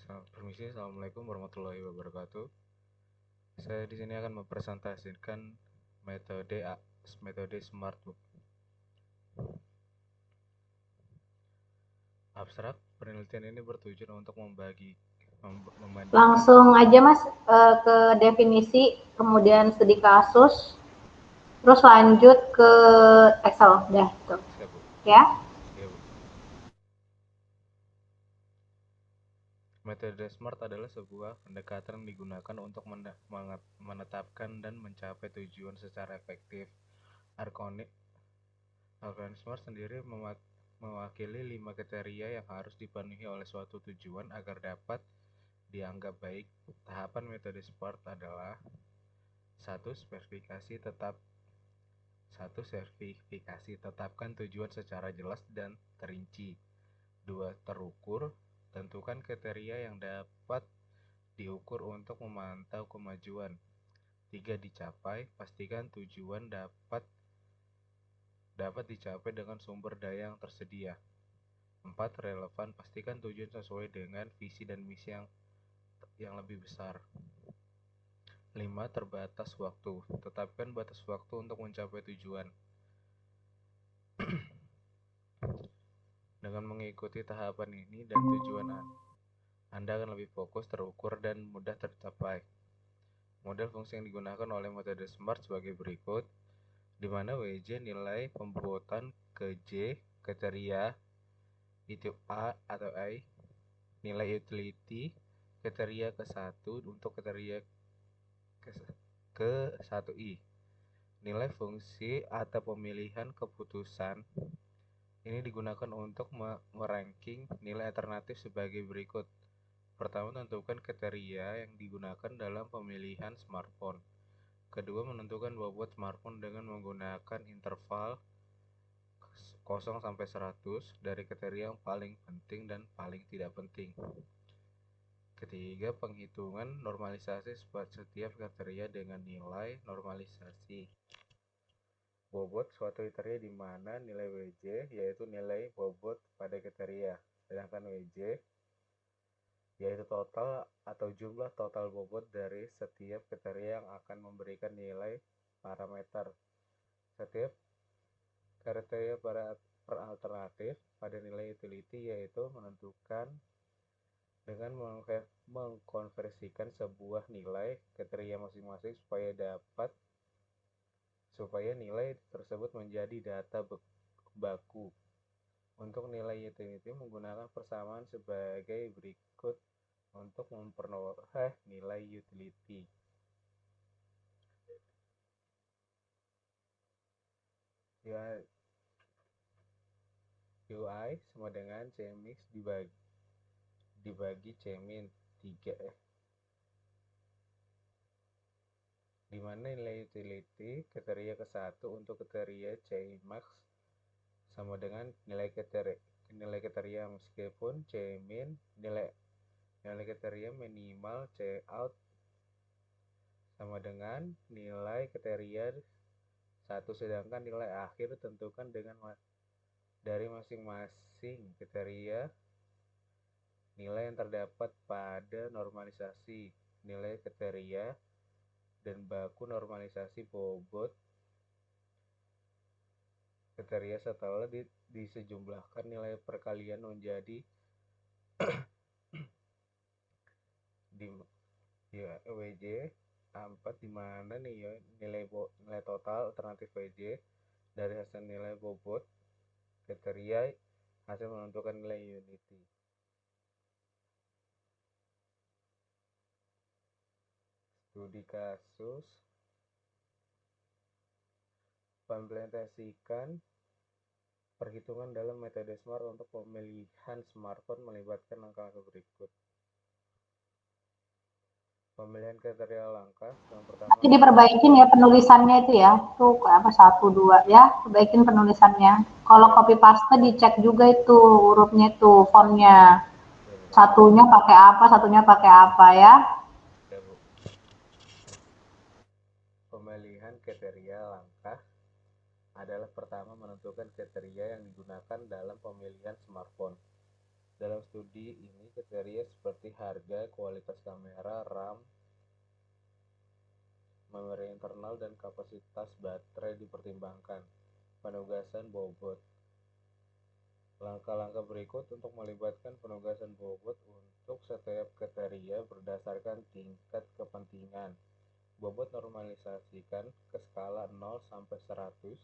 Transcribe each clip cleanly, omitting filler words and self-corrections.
Permisi, assalamualaikum warahmatullahi wabarakatuh. Saya di sini akan mempresentasikan metode Smart Book. Abstrak penelitian ini bertujuan untuk membandingkan. Langsung aja Mas ke definisi, kemudian studi kasus, terus lanjut ke Excel, udah gitu. Siap, Bu. Ya. Iya, Bu. Metode SMART adalah sebuah pendekatan yang digunakan untuk menetapkan dan mencapai tujuan secara efektif. Arkonik SMART sendiri mewakili 5 kriteria yang harus dipenuhi oleh suatu tujuan agar dapat dianggap baik. Tahapan metode SMART adalah 1. Sertifikasi, tetapkan tujuan secara jelas dan terinci. 2. Terukur, tentukan kriteria yang dapat diukur untuk memantau kemajuan. 3. Dicapai, pastikan tujuan dapat dicapai dengan sumber daya yang tersedia. 4. Relevan, pastikan tujuan sesuai dengan visi dan misi yang lebih besar. 5. Terbatas waktu, tetapkan batas waktu untuk mencapai tujuan. Dengan mengikuti tahapan ini dan tujuan Anda akan lebih fokus, terukur, dan mudah tercapai. Model fungsi yang digunakan oleh metode SMART sebagai berikut, di mana WJ nilai pembobotan ke J kriteria itu A atau I, nilai utility kriteria ke 1 untuk kriteria ke 1I. Nilai fungsi atau pemilihan keputusan ini digunakan untuk meranking nilai alternatif sebagai berikut. Pertama, tentukan kriteria yang digunakan dalam pemilihan smartphone. Kedua, menentukan bobot smartphone dengan menggunakan interval 0 sampai 100 dari kriteria yang paling penting dan paling tidak penting. Ketiga, penghitungan normalisasi setiap kriteria dengan nilai normalisasi. Bobot suatu kriteria di mana nilai WJ yaitu nilai bobot pada kriteria, sedangkan WJ yaitu total atau jumlah total bobot dari setiap kriteria yang akan memberikan nilai parameter. Setiap kriteria per alternatif pada nilai utility yaitu menentukan dengan mengkonversikan sebuah nilai kriteria masing-masing supaya nilai tersebut menjadi data baku. Untuk nilai utility menggunakan persamaan sebagai berikut untuk memperoleh nilai utility. UI sama dengan Cmix dibagi Cmin 3 di mana nilai utility kriteria ke-1 untuk kriteria Cmax sama dengan nilai kriteria meskipun Cmin nilai kriteria minimal Cout sama dengan nilai kriteria 1, sedangkan nilai akhir tentukan dari masing-masing kriteria nilai yang terdapat pada normalisasi nilai kriteria dan baku normalisasi bobot kriteria setelah disejumlahkan nilai perkalian menjadi WJ A4 di mana nih ya nilai total alternatif WJ dari hasil nilai bobot kriteria hasil menentukan nilai unity. Studi kasus mengimplementasikan perhitungan dalam metode SMART untuk pemilihan smartphone melibatkan langkah-langkah berikut. Pemilihan kriteria langkah yang pertama. Nanti diperbaikin ya penulisannya itu ya. Tuh apa 1, 2 ya, perbaikin penulisannya. Kalau copy paste dicek juga itu hurufnya itu fontnya. Satunya pakai apa ya. Ya, Bu. Pemilihan kriteria langkah adalah pertama menentukan kriteria yang digunakan dalam pemilihan smartphone. Dalam studi ini kriteria seperti harga, kualitas kamera, RAM, memori internal, dan kapasitas baterai dipertimbangkan. Penugasan bobot. Langkah-langkah berikut untuk melibatkan penugasan bobot untuk setiap kriteria berdasarkan tingkat kepentingan. Bobot normalisasikan ke skala 0 sampai 100,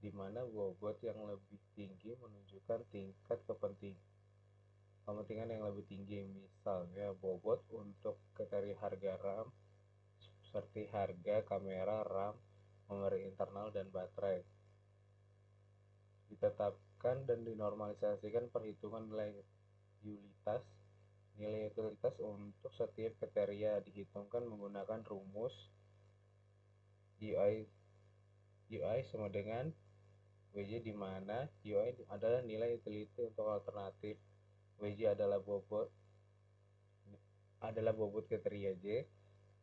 di mana bobot yang lebih tinggi menunjukkan tingkat kepentingan yang lebih tinggi. Misalnya bobot untuk kriteria harga RAM seperti harga kamera, RAM, memori internal, dan baterai. Ditetapkan dan dinormalisasikan perhitungan nilai utilitas untuk setiap kriteria dihitungkan menggunakan rumus UI sama dengan WJ, di mana UI adalah nilai utility untuk alternatif, WJ adalah bobot kriteria J,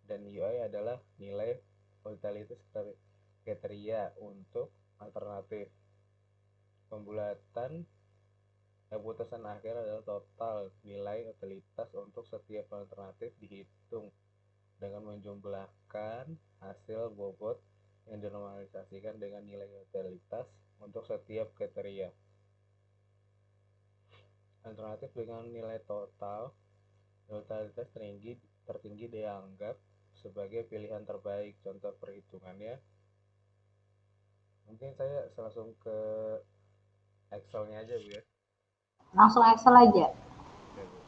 dan UI adalah nilai utilitas kriteria untuk alternatif. Keputusan akhir adalah total nilai utilitas untuk setiap alternatif dihitung dengan menjumlahkan hasil bobot yang dinormalisasikan dengan nilai utilitas untuk setiap kriteria. Alternatif dengan nilai total utilitas tertinggi dianggap sebagai pilihan terbaik. Contoh perhitungannya, mungkin saya langsung ke Excel-nya aja, Bu, ya. Langsung Excel aja. Oke, Bu.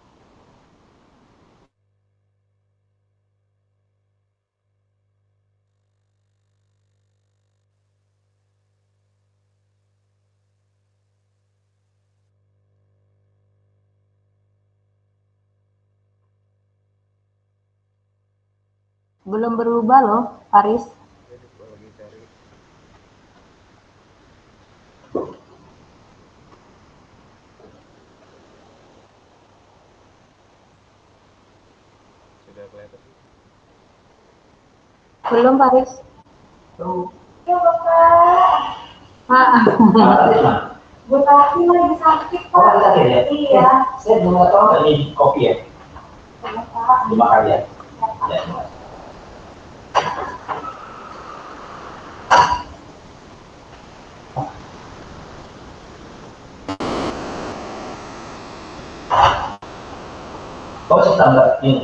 Belum berubah loh, Paris. Jadi lagi cari. Sudah kelihatan sih? Belum, Paris. Tuh. Ya, Bapak. Bu Tati lagi sakit, Pak. Oh, sakit ya? Iya. Saya juga tahu ini kopi ya? Sama, Pak. Dimakan ya? Ya, oh, saya tambah ini.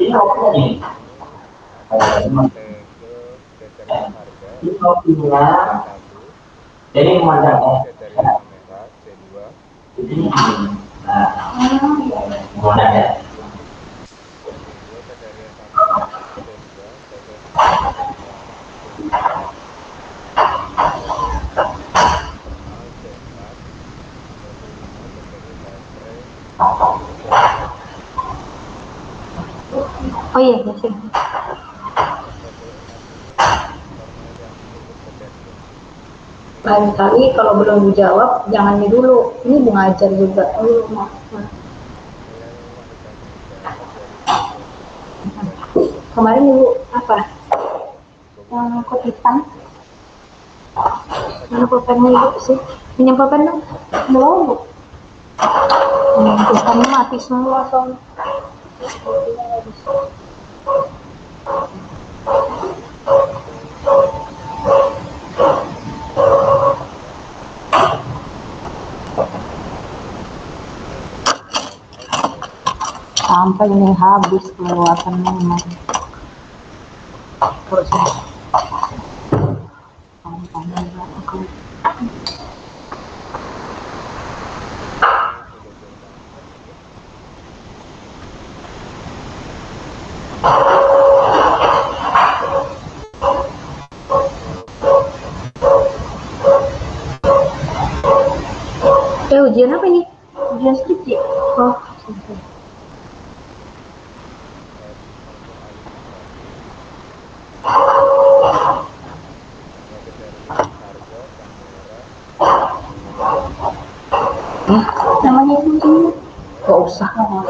Ini kopinya gini. Ini kopinya. Jadi memandang ya. Kriteria kamera C2. Ini gini. Nah, memandang ya. Kriteria kamera C2. Oh iya, masih. Lain kali kalau belum dijawab jangan ini dulu. Ini mau ngajar juga. Oh, maaf. Kemarin Ibu apa? Kopi hitam. Mana pulpennya Ibu sih? Pinjam pulpen dong. Belum Bu. Pulpennya mati semua soalnya. Sampai ini habis keluarannya memang. Terus ujian apa ini? Ujian skripsi? Oh, skripsi. Namanya itu sih gak usah ya.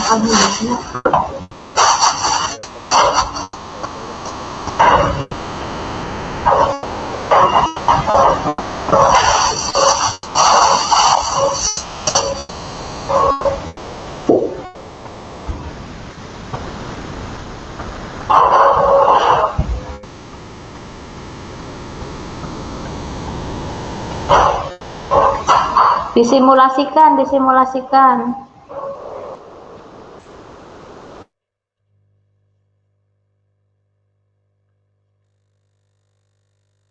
apa nih? Disimulasikan.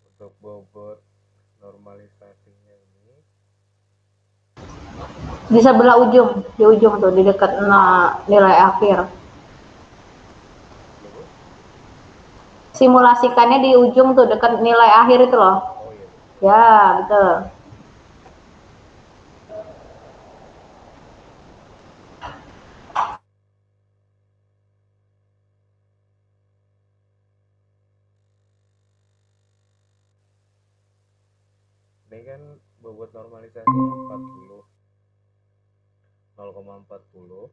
Untuk bobot normalisasinya ini Di sebelah ujung, di ujung tuh, di dekat nilai akhir. Simulasikannya di ujung tuh, dekat nilai akhir itu loh. oh iya, Ya, betul. ini kan bobot normalisasinya 40 0,40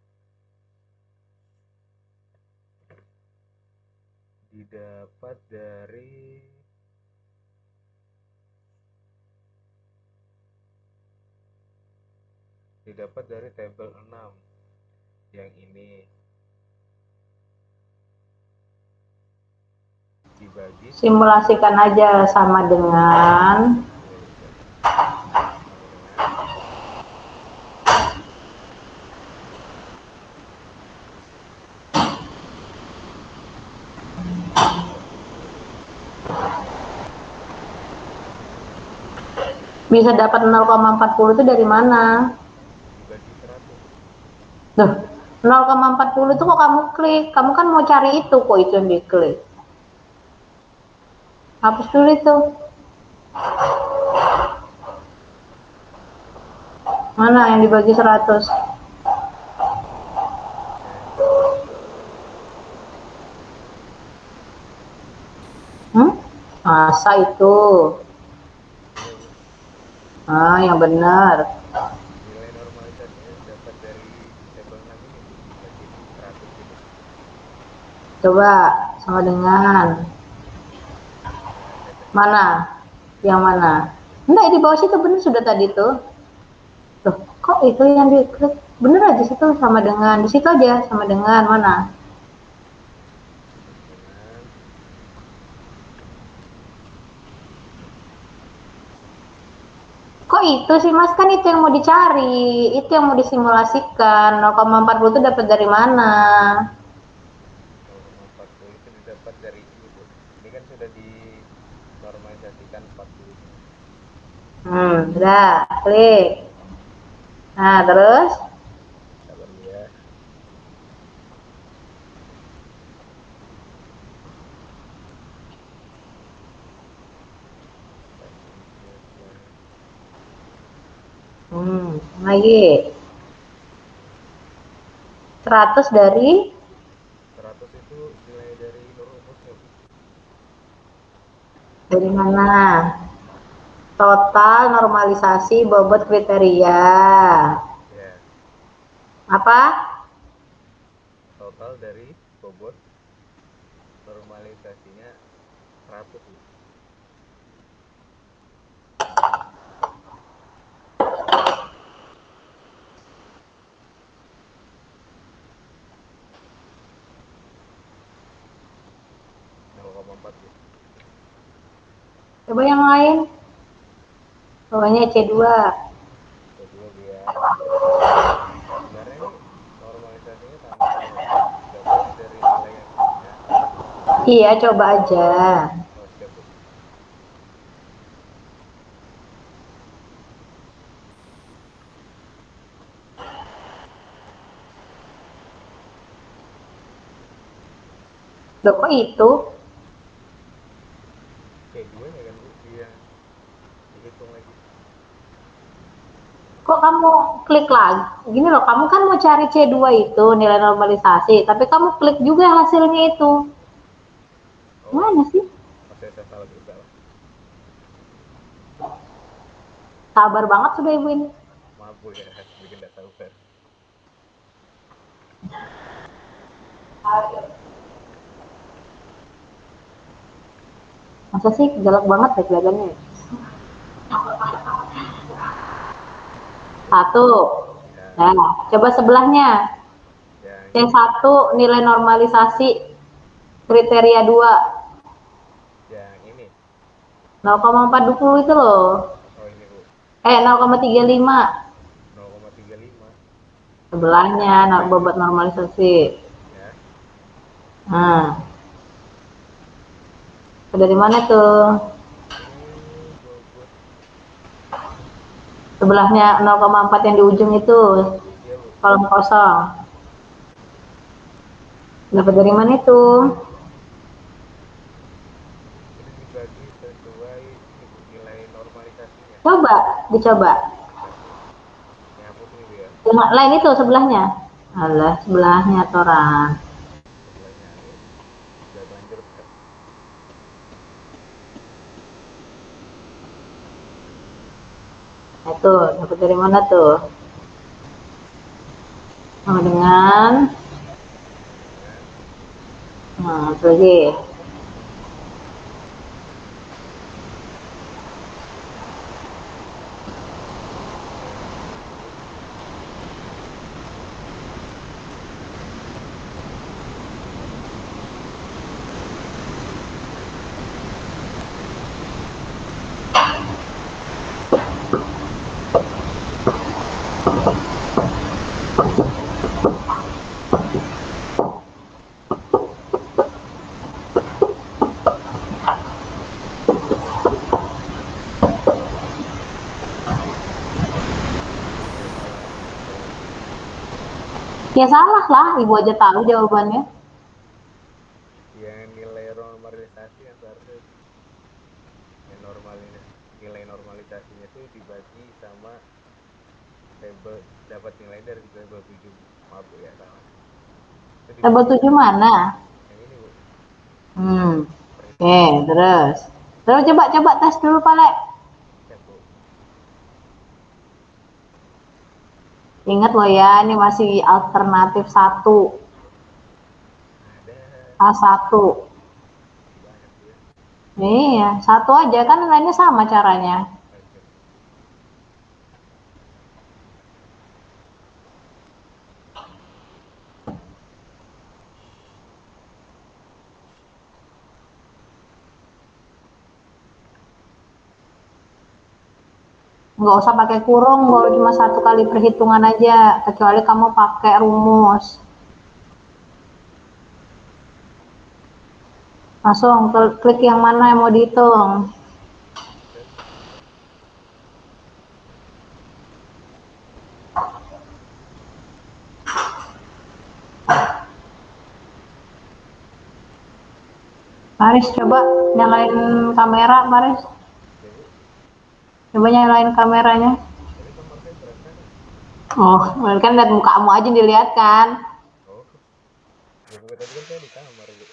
didapat dari tabel 6 yang ini dibagi Simulasikan aja sama dengan bisa dapat 0,40 itu dari mana? dibagi 100. Duh, 0,40 itu kok kamu klik? Kamu kan mau cari itu kok, itu yang diklik. Hapus dulu itu. Mana yang dibagi 100? Masa itu? Yang benar. Nilai normalisasinya dapat dari tabel 6 ini dibagi 100 ini. Coba sama dengan mana? Yang mana? Enggak, di bawah situ bener sudah tadi tuh. Loh, kok itu yang diklik? Bener aja situ sama dengan, di situ aja sama dengan mana? Kok itu sih Mas, kan itu yang mau dicari, itu yang mau disimulasikan. 0,40 itu dapat dari mana? 0,40 itu didapat dari ini, Bu. Ini kan sudah dinormalisasikan 40. Udah, klik. Nah, terus? Sabar ya. Lagi. 100 dari 100 itu nilai dari rumusnya, Bu. dari mana? Total normalisasi bobot kriteria. Ya, Apa? total dari bobot normalisasinya 100, Bu. Coba yang lain. Pokoknya C2. Kedua biar sebenarnya ini normalisasinya sama dapatnya dari nilai yang punya. Iya, coba aja. Oh, siap, Bu. Loh, kok itu? C2 nya kan, Bu, dia dihitung lagi. Kok kamu klik lagi? Gini loh, kamu kan mau cari C2 itu, nilai normalisasi, tapi kamu klik juga hasilnya itu. Mana sih? Masih saya salah bersalah. Sabar banget sudah Ibu ini. Maaf, Bu, ya, bikin nggak sabar. Masa sih galak banget ya kelihatannya. Satu. Ya, Nah, coba sebelahnya. yang C1 nilai normalisasi kriteria 2. yang ini. 0,420 itu loh. Oh, ini Bu. 0,35. 0,35. Sebelahnya bobot normalisasi. Ya. Nah. Dari mana tuh? Bobot. Sebelahnya 0,4 yang di ujung itu. Iya, Bu. Kolom kosong. Dapat dari mana itu? Ini dibagi sesuai nilai normalisasinya. Coba, dicoba. Ini hapus nih Bu ya. Yang lain itu sebelahnya. Alah, sebelahnya toran. Sebelahnya ini udah banjir kan. Itu dapat dari mana tuh? Sama dengan itu lagi. Ya salah lah, ibu aja tahu jawabannya. Yang nilai normalisasi yang seharusnya yang nilai normalisasinya itu dibagi sama tabel, dapat nilai dari tabel 7. Maaf Bu ya, salah. Tabel 7 mana? Yang ini Bu. Oke, terus. Terus coba tes dulu, Pak. Ya, Bu. Ingat loh ya, ini masih alternatif 1. Ada A1. banyak Bu ya. Iya, 1 aja kan lainnya sama caranya. Oke. Nggak usah pakai kurung, kalau cuma 1 kali perhitungan aja, kecuali kamu pakai rumus. Langsung klik yang mana yang mau dihitung. Maris, coba nyalain kamera, Maris. Coba nyalain kameranya. Tapi kamar saya berantakan. Oh, kan lihat mukamu aja dilihat kan. Oh. Ya Bu, tadi kan saya di kamar Bu.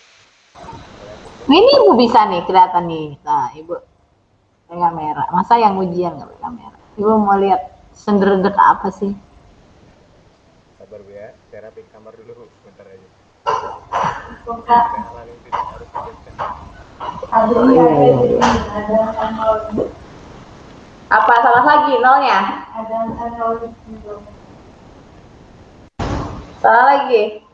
Ini ibu bisa nih kelihatan nih. Nah, ibu pakai kamera. Masa yang ujian nggak pakai kamera? Ibu mau lihat senderedek apa sih? Sabar Bu ya, saya rapi kamar dulu bentar aja. Buka. Hal yang tidak harus dijelaskan. Apa salah lagi nolnya? Salah lagi.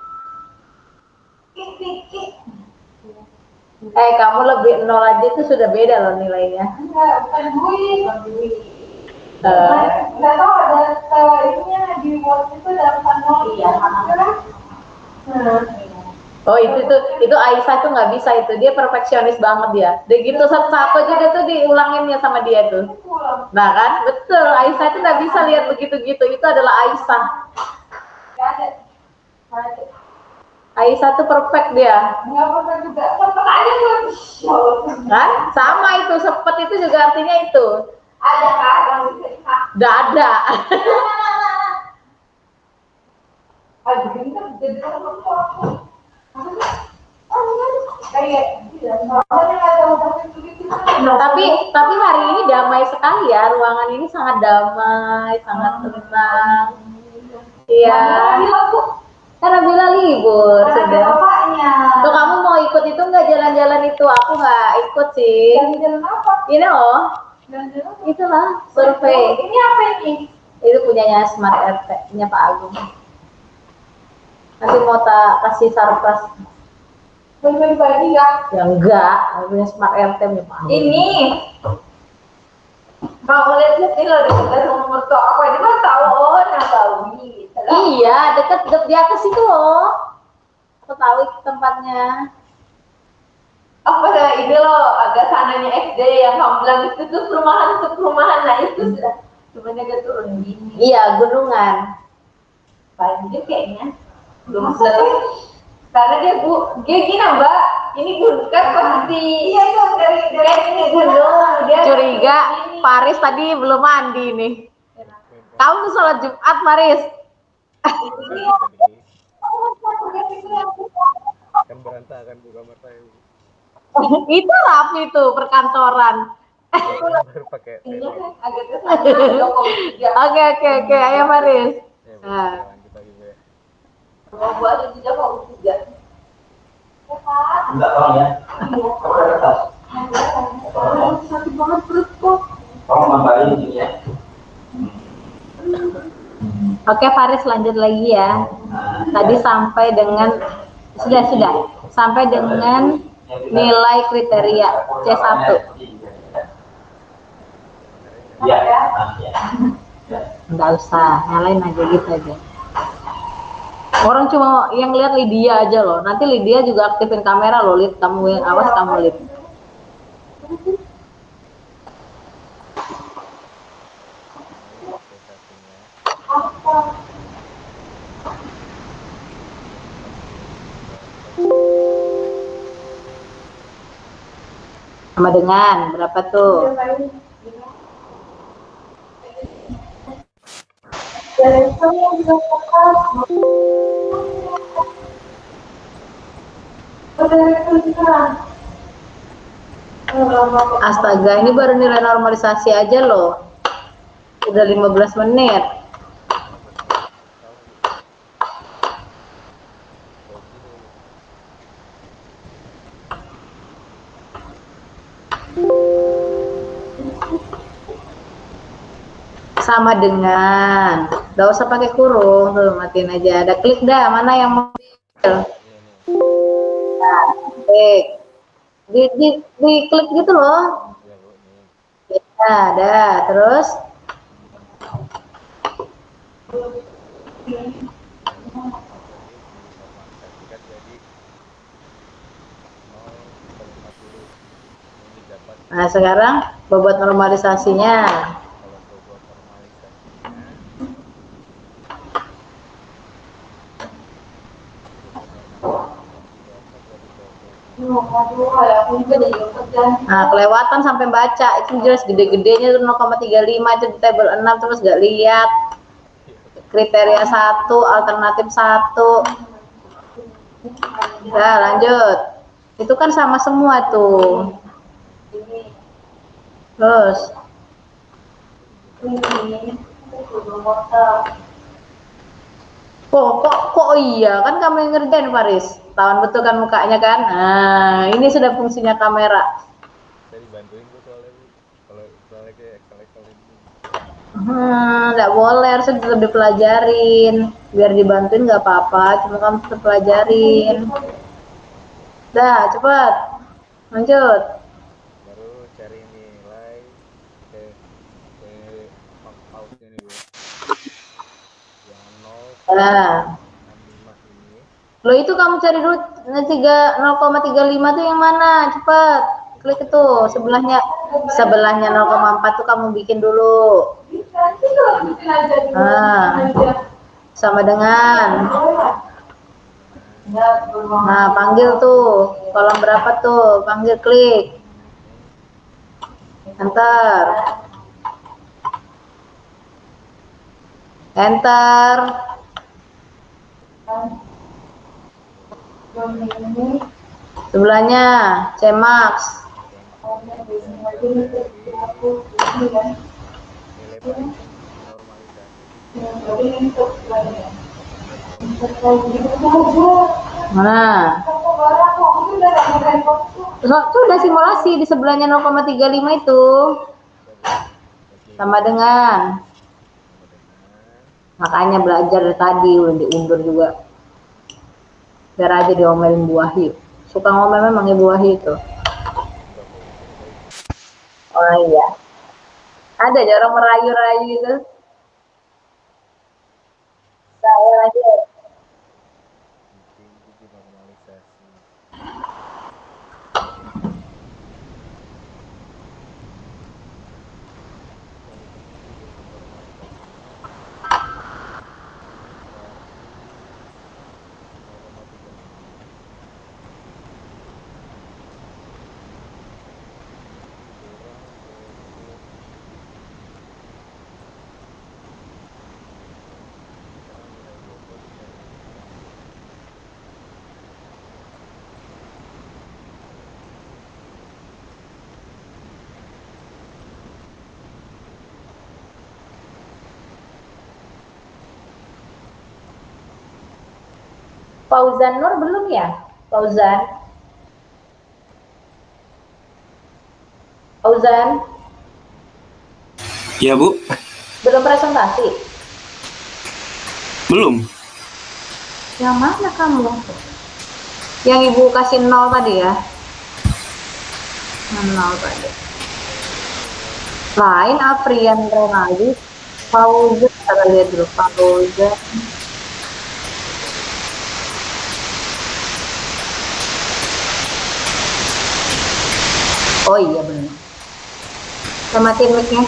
Kamu lebih nol aja itu sudah beda loh nilainya. Enggak, bukan duit. Enggak tahu ada ininya di Word itu ada nol. Iya. Oh itu Aisyah tuh nggak bisa itu, dia perfeksionis banget dia. Dia gitu satu-satu aja dia tuh diulanginnya sama dia tuh. Nah kan, betul Aisyah itu nggak bisa lihat begitu-gitu, itu adalah Aisyah. Enggak ada. Aisyah tuh perfect dia. Enggak pernah juga. Sempat aja tuh. Kan? Sama itu, sepet itu juga artinya itu. Ada kan? Nggak ada. Aduh, ini kan jadi tapi hari ini damai sekali ya, ruangan ini sangat damai, sangat tenang. Iya. Karena bila libur sudah. jalan-jalan itu, aku nggak ikut sih. Jalan-jalan apa? Ini loh, Jalan-jalan apa? itulah survei. Ini apa ini? Itu punyanya Smart RT, punya Pak Agung. Nanti mau tak kasih surprise. Bagi-bagi nggak? Ya enggak, punya Smart RT punya Pak Agung. Ini mau lihat-lihat ini loh dekat rumah mertua aku ini mah tahu oh Nabawi. Iya, dekat di atas itu loh. Aku tahu itu tempatnya. Apa dah ini loh agak sananya SD yang kamu bilang itu tuh perumahan nah itu sudah sebenarnya agak turun gini. Iya, gunungan. Banjir kayaknya belum selesai karena dia gini mbak ini gunung kan posisi iya tuh dari ini gunung dia Curiga Paris tadi belum mandi nih. Kamu tuh sholat Jumat, Paris. Kan berantakan Bu kamar saya. Itu rapi tuh perkantoran. Baru pakai iya tenda. kan agak kesana Oke, ayo Paris. Ya, Bu, Nah. lanjut lagi Bu ya. mau buat itu juga mau tiga Enggak tahu ya. Kamu ada kertas? sakit banget perut kok Kamu ngapain ini ya? Oke, Faris lanjut lagi ya. Tadi sampai dengan sudah sampai dengan nilai kriteria C1. Ya. Enggak usah, nyalain aja gitu aja. Orang cuma yang lihat Lydia aja loh. Nanti Lydia juga aktifin kamera loh, Lid. Kamu yang awas kamu, Lid. Sama dengan berapa tuh? Astaga, ini baru nilai normalisasi aja loh. Udah 15 menit. Sama dengan, gak usah pakai kurung, tuh matiin aja. Ada klik dah, mana yang mau nah, klik. Di klik gitu loh. Ya Bu, ini. Ya, ada. Terus Kan jadi 0,40. Ini dapat nah sekarang bobot normalisasinya. kalau bobot normalisasinya Nah, kelewatan sampai baca. Itu jelas gede-gedenya tuh 0,35 itu di tabel 6 terus gak lihat. Kriteria 1, alternatif 1. Nah, lanjut. Itu kan sama semua tuh. Terus kok iya kan kamu yang ngerjain Faris. Tahu betul kan mukanya kan? Nah, ini sudah fungsinya kamera. saya dibantuin Bu soalnya Bu. Kalau soalnya kayak Excel ini. Nggak boleh, harus tetap dipelajarin. Biar dibantuin nggak apa-apa, cuma kamu tetap pelajarin. Dah, cepat. Lanjut. Baru cari nilai ke out-nya nih Bu. Yang 0,65 Nah, ini. lo itu kamu cari dulu 0,35 tuh yang mana? Cepat. Klik itu sebelahnya 0,4 tuh kamu bikin dulu. Nah, sama dengan. Nah, panggil tuh. Kolom berapa tuh? Panggil, klik. Enter. Enter. Sebelahnya Cmax. Nilai paling normalisasi. Nah, Itu udah simulasi di sebelahnya 0,35 itu. Sama dengan. Makanya belajar dari tadi udah diundur juga. Biar aja diomelin Bu Wahyu. Suka ngomel memang Ibu Wahyu itu. Oh iya. Ada aja orang merayu-rayu itu. Saya lanjut. Tinggi normalisasi. Fauzan Nur belum ya? Fauzan? Ya, Bu. Belum presentasi? Belum. Yang mana kamu? Yang Ibu kasih 0 tadi ya? 0 tadi. Lain Afrian Renaldi. Fauzan, kita lihat dulu. Fauzan. Oh iya benar. Saya matiin mic-nya.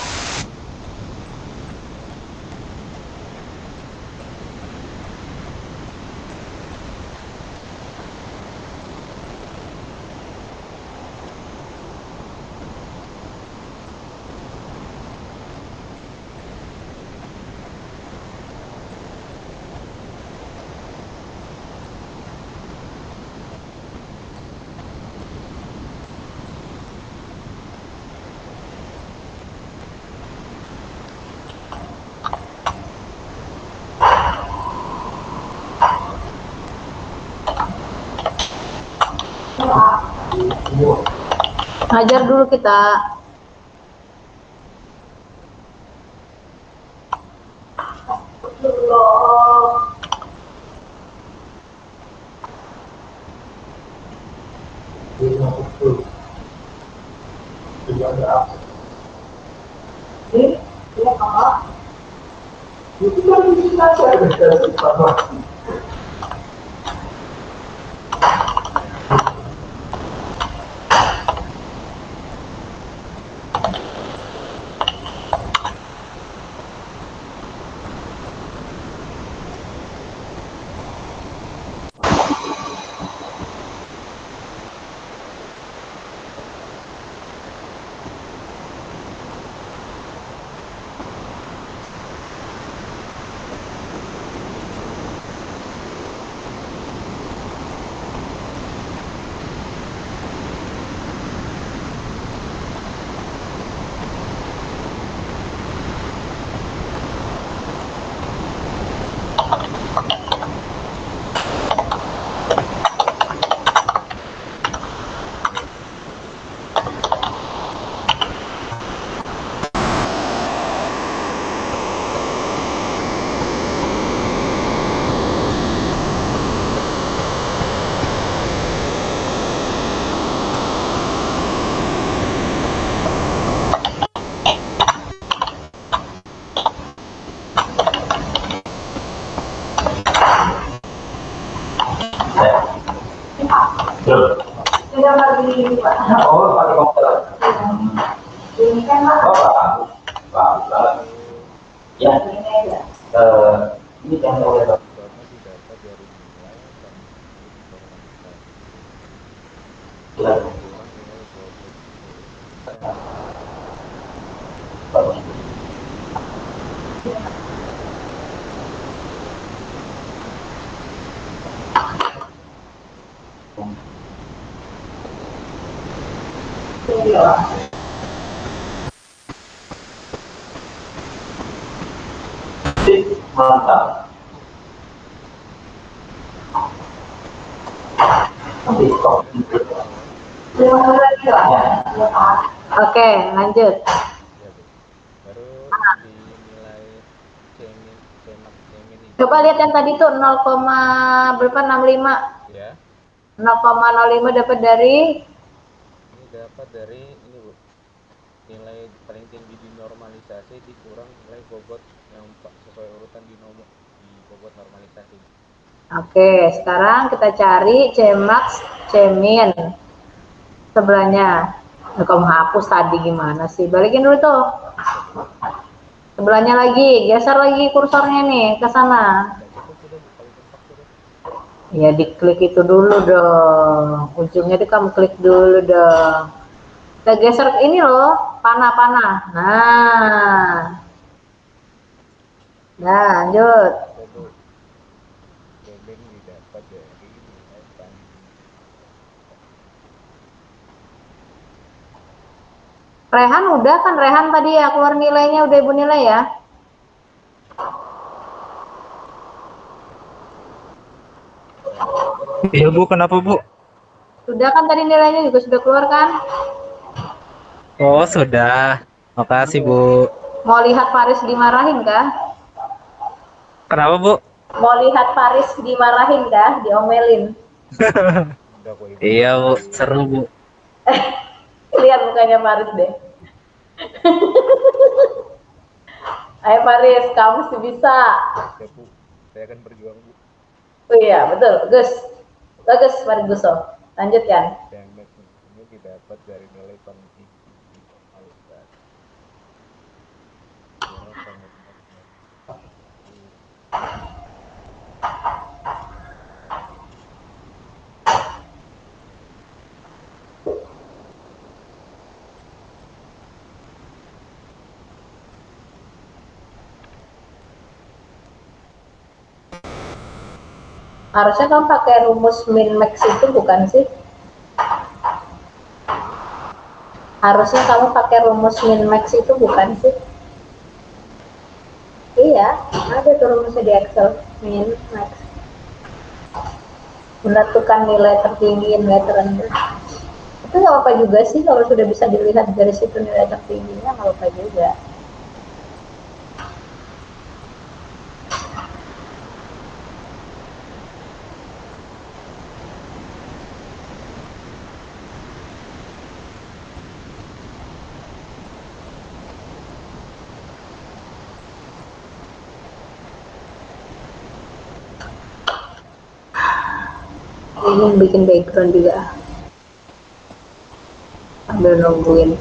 Ngajar dulu kita. Oh, pakai komputer. Ini kan Oh, bagus banget. Ya. Ini yang oleh Informasi data dari nilai dan informasi. Kurang nilai 20. Mantap. Nanti stop. Oke, lanjut. Ya Bu. Baru dinilai cemin, cemak cemin ini. Coba lihat yang tadi tuh 0, berapa 65. Ya, 0,05 dapat dari ini dapat dari ini Bu. Nilai paling tinggi di normalisasi dikurang nilai bobot yang sesuai urutan di nomor di bobot normalisasi. Oke, sekarang kita cari Cmax, Cmin. Sebelahnya. Nah, kamu hapus tadi gimana sih? Balikin dulu tuh. Sebelahnya lagi, geser lagi kursornya nih ke sana. Nggak cukup sudah Bu, paling kompak sudah. Ya diklik itu dulu dong. Ujungnya itu kamu klik dulu dong. Kita geser ini loh, panah-panah. Nah. Nah, lanjut. Oke Bu. Cemin didapat dari nilai paling Rehan udah kan, Rehan tadi ya keluar nilainya, udah ibu nilai ya. Iya Bu, kenapa Bu? Sudah kan tadi nilainya juga sudah keluar kan. Oh sudah, makasih Bu. Mau lihat Paris dimarahin kah? Kenapa Bu? Mau lihat Paris dimarahin kah? Diomelin. udah kok Ibu. Iya Bu, seru Bu. Lihat mukanya Paris deh. Ayo Paris, kamu sih bisa. Ya Bu, saya akan berjuang Bu. Oh iya, betul. Gus. Bagus, Paris Guso. Lanjutkan. Cmax ini didapat dari nilai paling tinggi di normalisasi. Kurang sama. Harusnya kamu pakai rumus min max itu bukan sih? Harusnya kamu pakai rumus min max itu bukan sih? Iya, ada tuh rumusnya di Excel, min max. Menentukan nilai tertinggi, nilai terendah. Itu nggak apa-apa juga sih kalau sudah bisa dilihat dari situ nilai tertingginya, nggak apa-apa juga. Ini bikin background juga sambil nungguin.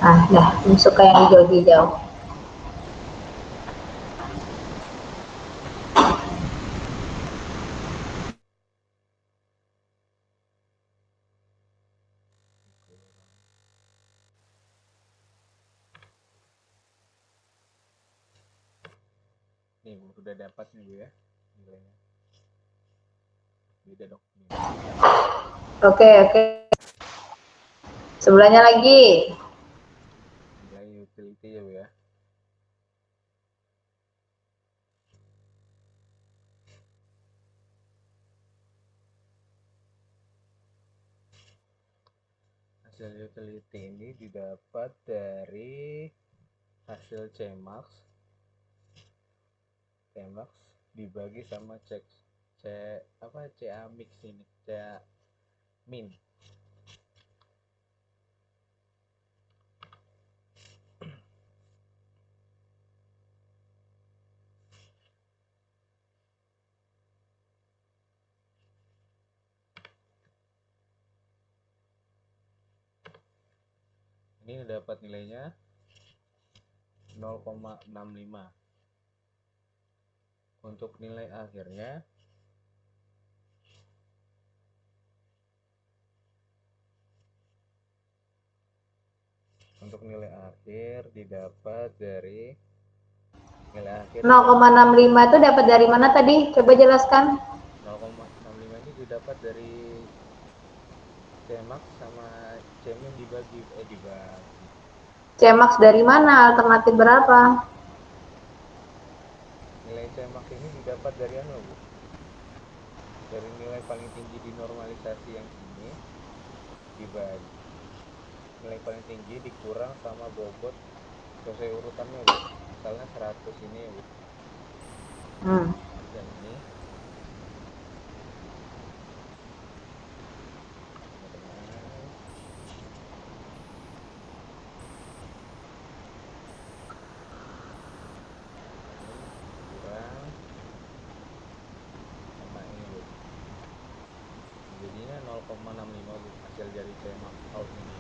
Ah, dah masuk ke yang hijau-hijau. Nih Bu, sudah dapat nih Bu ya nilainya. Beda dong. Oke. Sebelahnya lagi. Nilai utility ya Bu ya. Hasil utility ini didapat dari hasil Cmax dibagi sama CA mix ini, CA min. Ini dapat nilainya 0,65. Untuk nilai akhirnya didapat dari nilai akhir 0,65 itu dapat dari mana tadi? Coba jelaskan. 0,65 ini didapat dari Cmax sama Cmin dibagi. Cmax dari mana? Alternatif berapa? Nilai Cmax ini didapat dari Bu? Dari nilai paling tinggi di normalisasi yang ini dibagi nilai paling tinggi dikurang sama bobot sesuai urutannya Bu. Misalnya 100 ini Bu. Dan ini kurang sama ini Bu. Jadinya 0,65 Bu hasil dari Cmax out ini.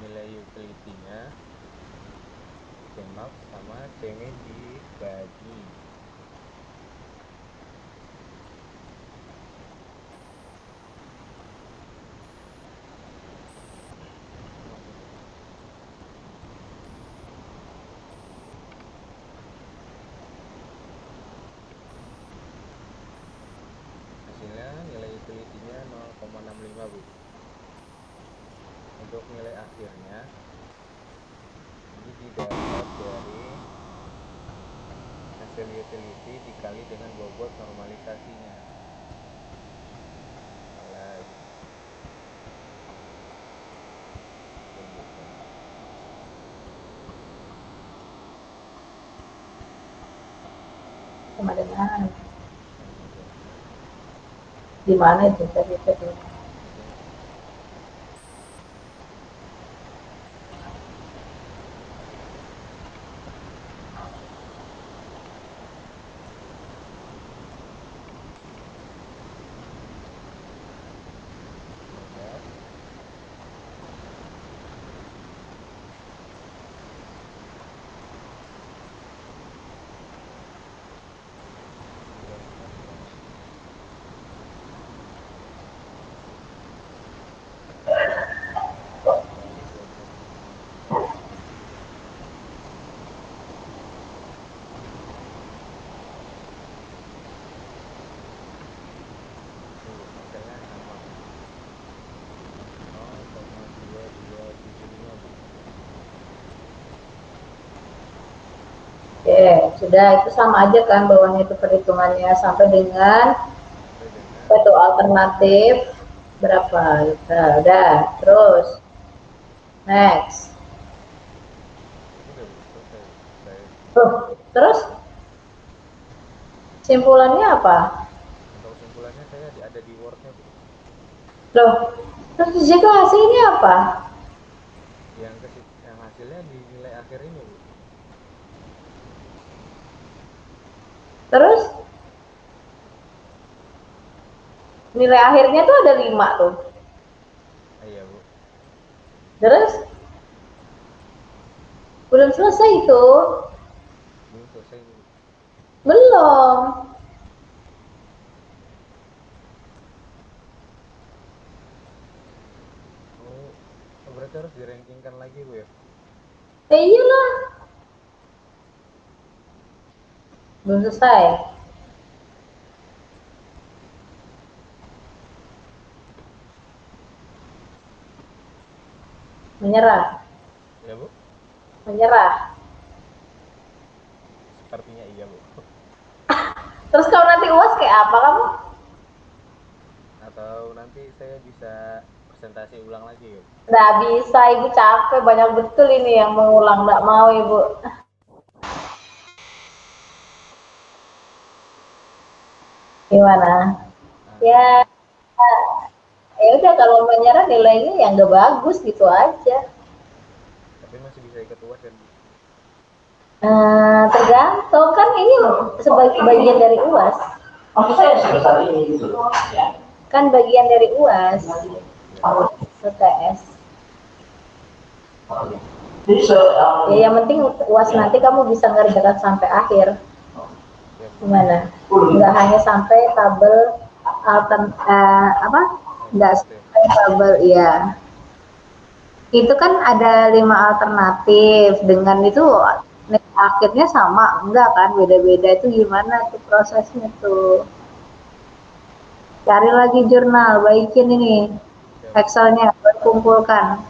Nilai utility-nya Cmax sama Cm dibagi. Hasilnya nilai utility-nya 0,65 Bu. Untuk nilai akhirnya ini didapat dari hasil utility dikali dengan bobot normalisasinya. Sama dengan di mana itu tadi? Sudah, itu sama aja kan bawahnya itu perhitungannya sampai dengan itu alternatif berapa? Udah, terus next. Terus simpulannya apa? Untuk simpulannya saya ada di Word-nya Bu. Loh, terus juga hasilnya apa? Yang hasilnya di nilai akhir ini Bu. Terus nilai akhirnya tuh ada 5 tuh. Iya Bu. Terus belum selesai itu. Belum selesai Bu. Belum. Oh, berarti harus dirankingkan lagi Bu ya? Iyalah. Belum selesai. Menyerah. Ya Bu? Menyerah. Sepertinya iya Bu. Terus kalau nanti UAS kayak apa kamu? Atau nanti saya bisa presentasi ulang lagi Bu? Nggak bisa, Ibu capek, banyak betul ini yang mengulang, nggak mau Ibu. Gimana? Ya, ya udah kalau menyerah nilainya yang nggak bagus gitu aja. Tapi masih bisa ikut UAS kan Bu? Tergantung kan ini sebagai bagian dari UAS. Maksud saya sebesar ini gitu. Kan bagian dari UAS. UTS. Jadi Ya, yang penting UAS nanti kamu bisa ngerjakan sampai akhir. Gimana? Nggak hanya sampai tabel nggak sampai tabel, ya. Itu kan ada 5 alternatif, dengan itu akhirnya sama, enggak kan, beda-beda. Itu gimana tuh prosesnya tuh. Cari lagi jurnal, baikin ini Excelnya, kumpulkan.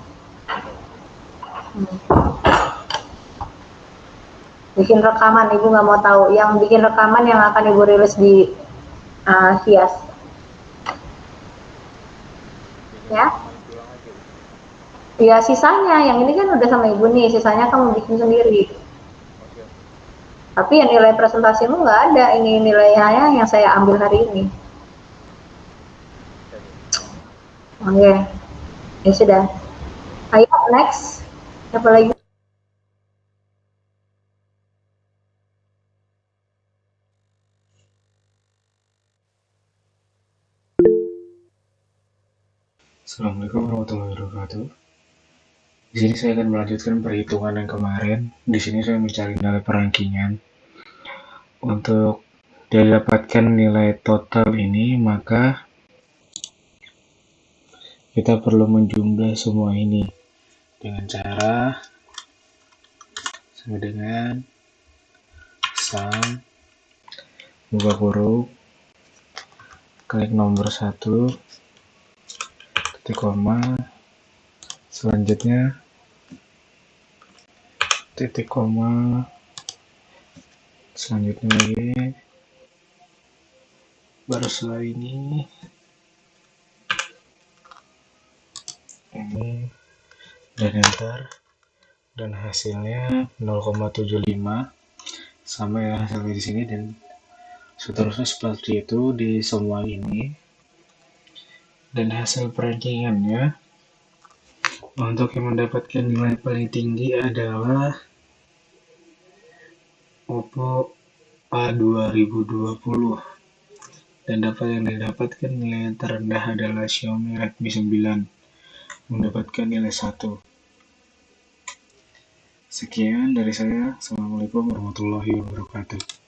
Bikin rekaman, ibu nggak mau tahu. Yang bikin rekaman yang akan ibu rilis di Hias. Ya. Pulang aja. Ya sisanya, yang ini kan udah sama ibu nih, sisanya kamu bikin sendiri. Oke. Tapi yang nilai presentasimu nggak ada, ini nilainya yang saya ambil hari ini. Oke, ya sudah. Ayo next, siapa lagi? Assalamualaikum warahmatullahi wabarakatuh. Di sini saya akan melanjutkan perhitungan yang kemarin. Di sini saya mencari nilai perankingan. Untuk didapatkan nilai total ini, maka kita perlu menjumlah semua ini dengan cara sama dengan sum buka kurung klik nomor 1 titik koma, selanjutnya titik koma, selanjutnya lagi, baru setelah ini dan enter, dan hasilnya 0,75 sama ya hasilnya di sini, dan seterusnya seperti itu di semua ini. Dan hasil perankingannya untuk yang mendapatkan nilai paling tinggi adalah Oppo A2020, dan yang didapatkan nilai yang terendah adalah Xiaomi Redmi 9 mendapatkan nilai 1. Sekian dari saya. Assalamualaikum warahmatullahi wabarakatuh.